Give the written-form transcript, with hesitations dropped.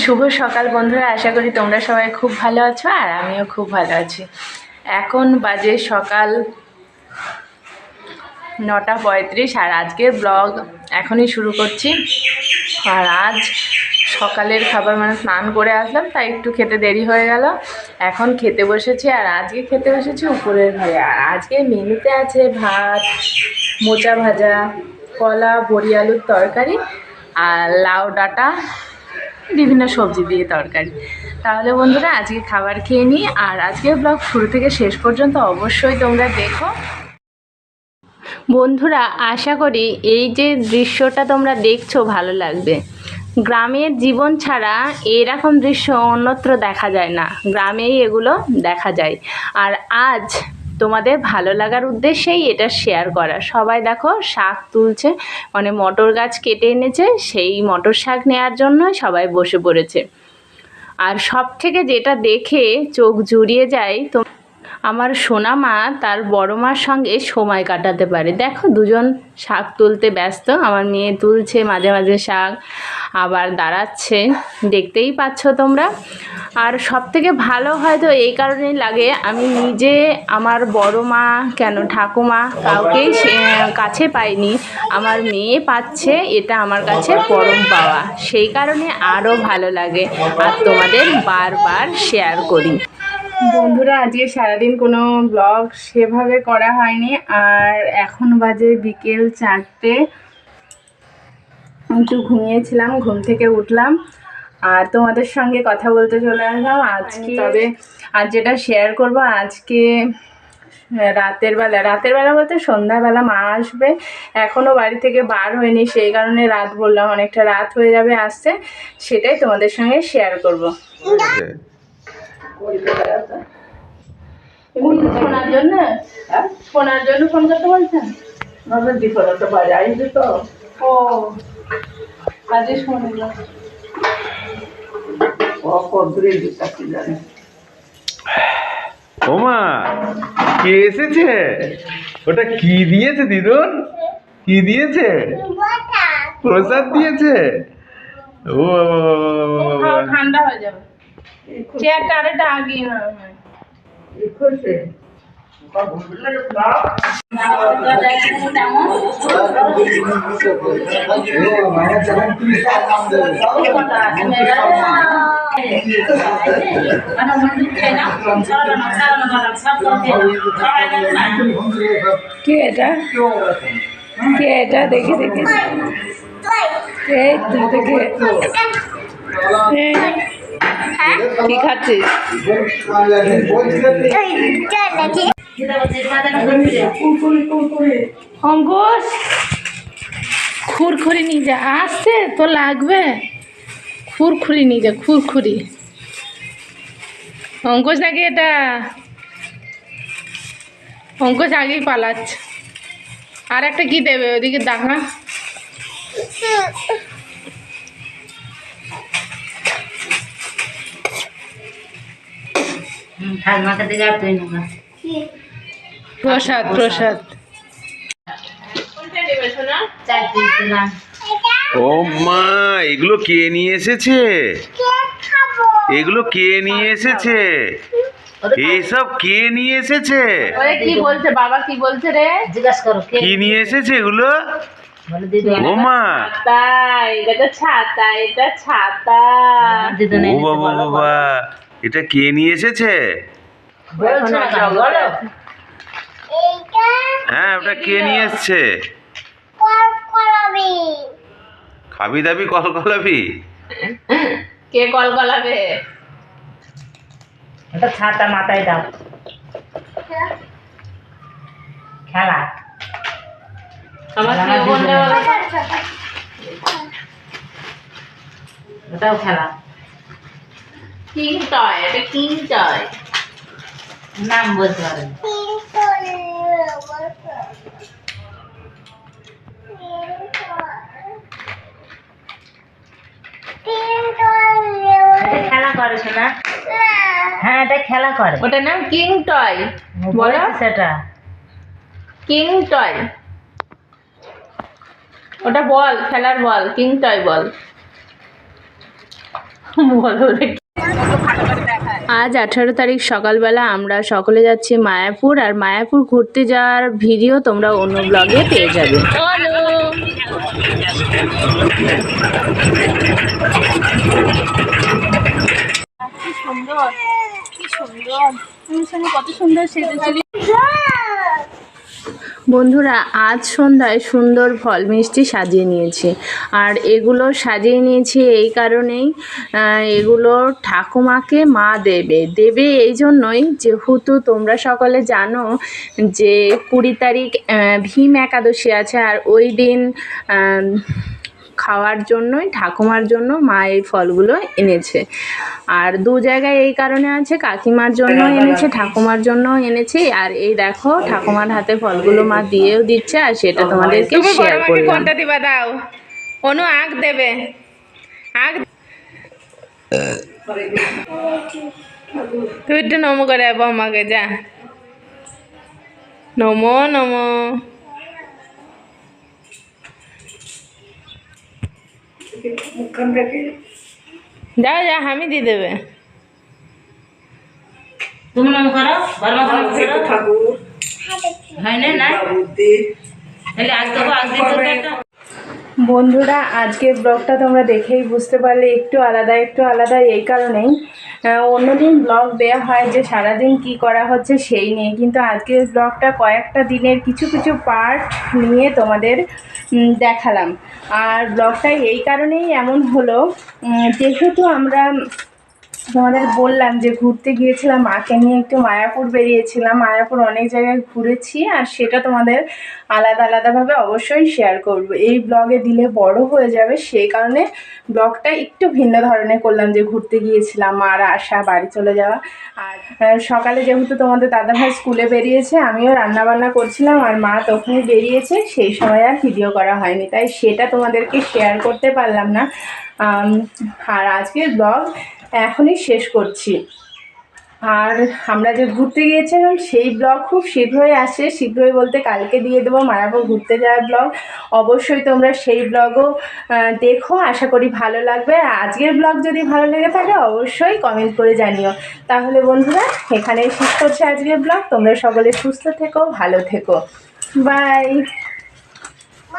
শুভ সকাল বন্ধুরা, আশা করি তোমরা সবাই খুব ভালো আছো আর আমিও খুব ভালো আছি। এখন বাজে সকাল 9:35 আর আজকের ব্লগ এখনই শুরু করছি। আর আজ সকালের খাবার মানে স্নান করে আসলাম, তাই একটু খেতে দেরি হয়ে গেল। এখন খেতে বসেছি আর আজকে খেতে বসেছি উপরের ঘরে। আর আজকে মেনুতে আছে ভাত, মোচা ভাজা, কলা, বড়ি আলুর তরকারি আর লাউ ডাঁটা, বিভিন্ন সবজি দিয়ে তরকারি। তাহলে বন্ধুরা আজকে খাবার খেয়ে নিই, আর আজকের ব্লগ শুরু থেকে শেষ পর্যন্ত অবশ্যই তোমরা দেখো। বন্ধুরা, আশা করি এই যে দৃশ্যটা তোমরা দেখছো ভালো লাগবে। গ্রামের জীবন ছাড়া এরকম দৃশ্য অন্যত্র দেখা যায় না, গ্রামেই এগুলো দেখা যায়। আর আজ তোমাদের ভালো লাগার উদ্দেশ্যেই এটা শেয়ার করা। সবাই দেখো শাক তুলছে, মানে মটর গাছ কেটে এনেছে, সেই মটর শাক নেওয়ার জন্য সবাই বসে পড়েছে। আর সব থেকে যেটা দেখে চোখ জুড়িয়ে যায়, তো আমার সোনা মা তার বড় মার সঙ্গে সময় কাটাতে পারে। দেখো দুজন শাক তুলতে ব্যস্ত, আমার মেয়ে তুলছে মাঝে মাঝে শাক, আবার দাঁড়াচ্ছে, দেখতেই পাচ্ছ তোমরা। আর সব থেকে ভালো হয়তো এই কারণেই লাগে, আমি নিজে আমার বড় মা কেন ঠাকুমা কাউকেই কাছে পাইনি, আমার মেয়ে পাচ্ছে, এটা আমার কাছে পরম পাওয়া। সেই কারণে আরও ভালো লাগে আর তোমাদের বারবার শেয়ার করি। বন্ধুরা, আজকে সারাদিন কোনো ব্লগ সেভাবে করা হয়নি। আর এখন বাজে বিকেল 4টে। একটু ঘুমিয়েছিলাম, ঘুম থেকে উঠলাম আর তোমাদের সঙ্গে কথা বলতে চলে আসলাম। আজকে তবে আজ যেটা শেয়ার করব, আজকে রাতের বেলা বলতে সন্ধ্যাবেলা মা আসবে, এখনও বাড়ি থেকে বার হয়নি, সেই কারণে রাত বললাম, অনেকটা রাত হয়ে যাবে আসতে, সেটাই তোমাদের সঙ্গে শেয়ার করব। শোনার জন্য ফোন করতে বলছেন? ও কাজে শুনলাম। ওমা, কে এসেছে? ওটা কি দিয়েছে দিদুন? কি দিয়েছে? প্রসাদ দিয়েছে। ও ঠান্ডা হয়ে যাবে, চেয়ারটা আরেকটা আগিয়ে না। কে এটা? কে এটা? দেখি দেখি, এই তুই দেখে কি খাচ্ছিস? অঙ্কুশ, খুরখুরি নিয়ে যা, আসছে তো লাগবে, খুরখুরি নিয়ে যা, খুরখুরি। অঙ্কুশ নাকি এটা? অঙ্কুশ আগেই পালাচ্ছে। আর একটা কি দেবে ওদিকে দেখা? প্রসাদ প্রসাদ। ও মা, এগুলো কে নিয়ে এসেছে? এগুলো কে নিয়ে এসেছে? এইসব কে নিয়ে এসেছে? কি বলছে বাবা, কি বলছে রে? জিজ্ঞাসা করো কি নিয়ে এসেছে এগুলো? ও মা, এটা ছাতা, এটা ছাতা। ও বাবা বাবা, এটা কে নিয়ে এসেছে? হ্যাঁ, ওটা কে নিয়ে এসছে? খাবি দাবি কল কলাবি? কে কল কলাবে? এটা ছাতা মাথায় দাও, খেলা আমার প্রিয় বন্ধু বলো। ওটাও খেলা। কিং টয়, এটা কিং টয়। নাম বলতে পারেন। খেলা করে শোনা। হ্যাঁ, এটা খেলা করে। ওটার নাম কিং টয়। বলো সেটা কিং টয়। ওটা বল, খেলার বল, কিং টয় বল। বলো দেখি। আজ 18 তারিখ সকালবেলা আমরা সকলে যাচ্ছি মায়াপুর, আর মায়াপুর ঘুরতে যাওয়ার ভিডিও তোমরা অন্য ব্লগে পেয়ে যাবে। কি সুন্দর, কি সুন্দর, তুমি সঙ্গে কত সুন্দর সেজেছিলি। বন্ধুরা, আজ সন্ধ্যায় সুন্দর ফল মিষ্টি সাজিয়ে নিয়েছি, আর এগুলো সাজিয়ে নিয়েছি এই কারণেই, এগুলো ঠাকুমাকে মা দেবে এই জন্যই, যেহেতু তোমরা সকলে জানো যে 20 তারিখ ভীম একাদশী আছে, আর ওই দিন খাওয়ার জন্যই ঠাকুমার জন্য মা এই ফলগুলো এনেছে। আর দু জায়গায় এই কারণে আছে, কাকিমার জন্য এনেছে, ঠাকুমার জন্য এনেছে। আর এই দেখো ঠাকুমার হাতে ফলগুলো মা দিয়েও দিচ্ছে, আর সেটা তোমাদেরকে শেয়ার করলাম। কোনটা দিবা দাও, অনু আগ দেবে, আগ তুই একটু নমো করে আমাকে, যা নমো নমো। যাও যা, আমি দিয়ে দেবে। তুমি নাম করো, বারবার করো। হয় না না তাহলে আজ দেবো, আজ দিতে একটা। বন্ধুরা, আজকের ব্লগটা তোমরা দেখেই বুঝতে পারলে একটু আলাদা এই কারণেই, অন্যদিন ব্লগ দেওয়া হয় যে সারাদিন কি করা হচ্ছে সেই নিয়ে, কিন্তু আজকের ব্লগটা কয়েকটা দিনের কিছু কিছু পার্ট নিয়ে তোমাদের দেখালাম। আর ব্লগটা এই কারণেই এমন হলো, যেহেতু আমরা তোমাদের বললাম যে ঘুরতে গিয়েছিলাম মাকে নিয়ে, একটু মায়াপুর বেরিয়েছিলাম, মায়াপুর অনেক জায়গায় ঘুরেছি, আর সেটা তোমাদের আলাদাভাবে অবশ্যই শেয়ার করব। এই ব্লগে দিলে বড় হয়ে যাবে, সেই কারণে ব্লগটা একটু ভিন্ন ধরনের করলাম, যে ঘুরতে গিয়েছিলাম আর আসা, বাড়ি চলে যাওয়া। আর সকালে যেহেতু তোমাদের দাদাভাই স্কুলে বেরিয়েছে, আমিও রান্নাবান্না করছিলাম, আর মা তখনই বেরিয়েছে, সেই সময় আর ভিডিও করা হয়নি, তাই সেটা তোমাদেরকে শেয়ার করতে পারলাম না। আর আজকের ব্লগ এখনই শেষ করছি। আর আমরা যে ঘুরতে গিয়েছিলাম সেই ব্লগ খুব শীঘ্রই আসে, শীঘ্রই বলতে কালকে দিয়ে দেবো মায়াপুর ঘুরতে যাওয়ার ব্লগ। অবশ্যই তোমরা সেই ব্লগও দেখো, আশা করি ভালো লাগবে। আজকের ব্লগ যদি ভালো লেগে থাকে অবশ্যই কমেন্ট করে জানিও। তাহলে বন্ধুরা, এখানেই শেষ করছি আজকের ব্লগ। তোমরা সকলে সুস্থ থেকো, ভালো থেকো, বাই।